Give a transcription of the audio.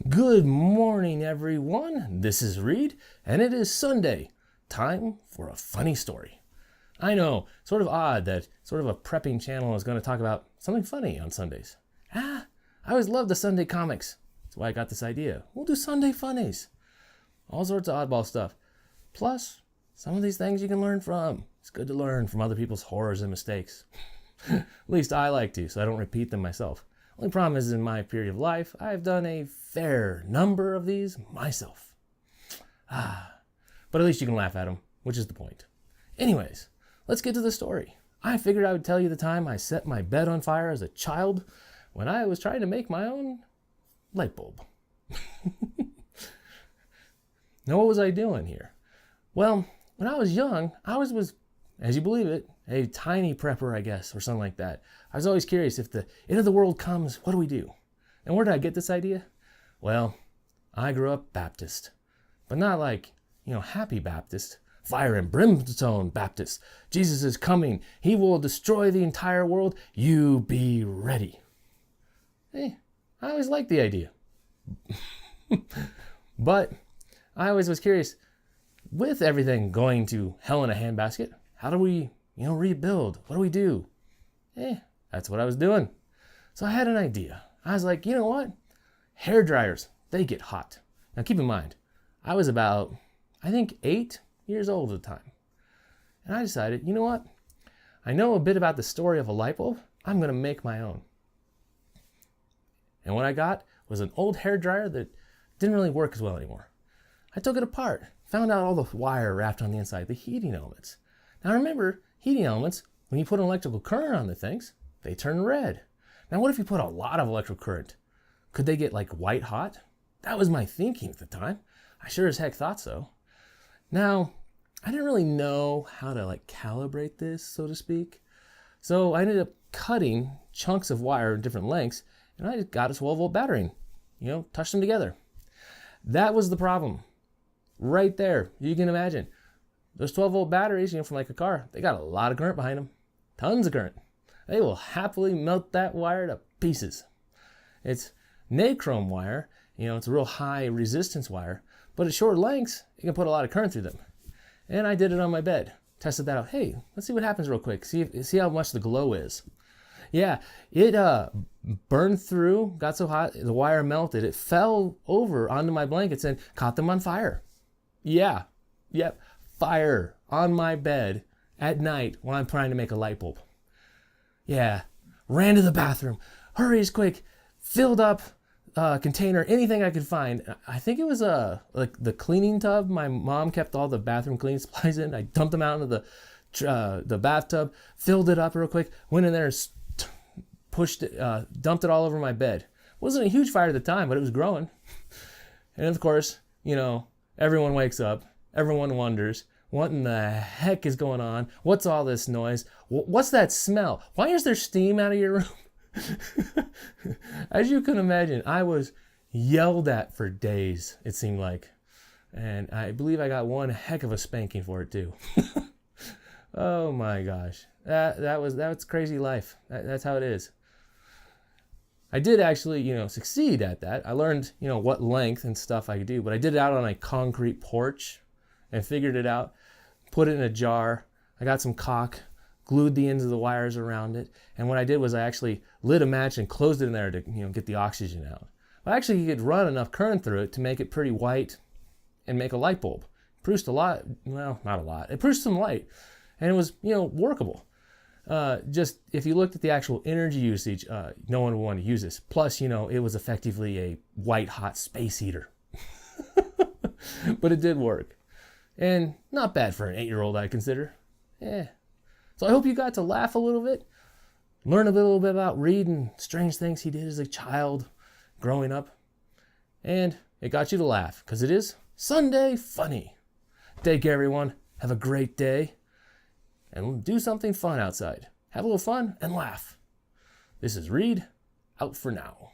Good morning, everyone. This is Reed, and it is Sunday. Time for a funny story. I know, sort of odd that sort of a prepping channel is going to talk about something funny on Sundays. I always loved the Sunday comics. That's why I got this idea. We'll do Sunday funnies. All sorts of oddball stuff. Plus, some of these things you can learn from. It's good to learn from other people's horrors and mistakes. At least I like to, so I don't repeat them myself. Only problem is in my period of life, I've done a fair number of these myself. But at least you can laugh at them, which is the point. Anyways, let's get to the story. I figured I would tell you the time I set my bed on fire as a child when I was trying to make my own light bulb. Now, what was I doing here? Well, when I was young, I was, as you believe it, a tiny prepper, I guess, or something like that. I was always curious, if the end of the world comes, what do we do? And where did I get this idea? Well, I grew up Baptist, but not like, happy Baptist, fire and brimstone Baptist. Jesus is coming. He will destroy the entire world. You be ready. I always liked the idea. But I always was curious, with everything going to hell in a handbasket, how do we, rebuild? What do we do? That's what I was doing. So I had an idea. I was like, you know what? Hair dryers, they get hot. Now keep in mind, I was about, 8 years old at the time. And I decided, you know what? I know a bit about the story of a light bulb. I'm going to make my own. And what I got was an old hair dryer that didn't really work as well anymore. I took it apart, found out all the wire wrapped on the inside, the heating elements. Now remember, heating elements, when you put an electrical current on the things, they turn red. Now what if you put a lot of electrical current? Could they get like white hot? That was my thinking at the time. I sure as heck thought so. Now, I didn't really know how to calibrate this, so to speak. So I ended up cutting chunks of wire in different lengths, and I just got a 12-volt battery, touched them together. That was the problem. Right there, you can imagine. Those 12-volt batteries, from a car, they got a lot of current behind them. Tons of current. They will happily melt that wire to pieces. It's nichrome wire, it's a real high resistance wire, but at short lengths, you can put a lot of current through them. And I did it on my bed. Tested that out. Hey, let's see what happens real quick. See how much the glow is. Yeah, it burned through, got so hot, the wire melted. It fell over onto my blankets and caught them on fire. Yep, fire on my bed at night when I'm trying to make a light bulb. Yeah, ran to the bathroom, hurry as quick, filled up a container, anything I could find. I think it was the cleaning tub my mom kept all the bathroom cleaning supplies in. I dumped them out into the bathtub, filled it up real quick, went in there and pushed it, dumped it all over my bed. Wasn't a huge fire at the time, but it was growing. And of course, everyone wakes up, everyone wonders, what in the heck is going on? What's all this noise? What's that smell? Why is there steam out of your room? As you can imagine, I was yelled at for days, it seemed like. And I believe I got one heck of a spanking for it too. Oh my gosh. That was crazy life. That's how it is. I did actually, succeed at that. I learned, what length and stuff I could do, but I did it out on a concrete porch and figured it out, put it in a jar. I got some caulk, glued the ends of the wires around it. And what I did was I actually lit a match and closed it in there to, get the oxygen out. But actually you could run enough current through it to make it pretty white and make a light bulb. It produced a lot, well, not a lot. It produced some light and it was, workable. Just if you looked at the actual energy usage, no one would want to use this. Plus, it was effectively a white hot space heater. But it did work. And not bad for an 8-year-old, I consider. So I hope you got to laugh a little bit, learn a little bit about Reed and strange things he did as a child growing up. And it got you to laugh, because it is Sunday funny. Take care, everyone. Have a great day. And do something fun outside. Have a little fun and laugh. This is Reed, out for now.